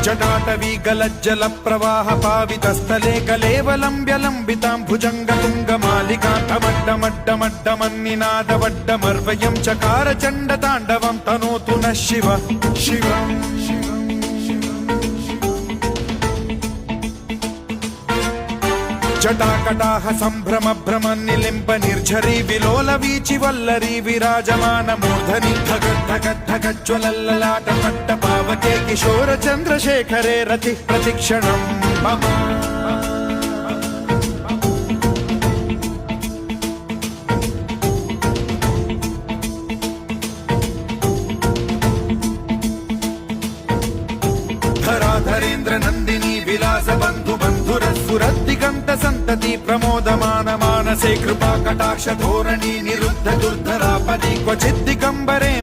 जटाटवी गलज्जल प्रवाह पावितस्थले कलेवलम्ब्य लम्बितां भुजङ्गतुङ्गमालिकान्तमड्डमड्डमड्डमन्निनादवड्डमर्वयं चकार चण्डताण्डवं तनोतु नः शिव शिवम् जटाकटाह सम्भ्रम भ्रम निलिम्ब निर्झरी विलोल वीचि वल्लरी विराजमान मूर्धनि धगद्धगद्धगज्ज्वलल्ललाट पट्ट पावके किशोर चन्द्रशेखरे रति प्रतिक्षणम् मम धराधरेन्द्र नन्दिनी विलास बन्धु बन्धुरस्फुरद्दिगन्त सन्तति प्रमोदमान मानसे कृपा कटाक्ष धोरणी निरुद्ध दुर्धरापदि क्वचिद्दिगम्बरे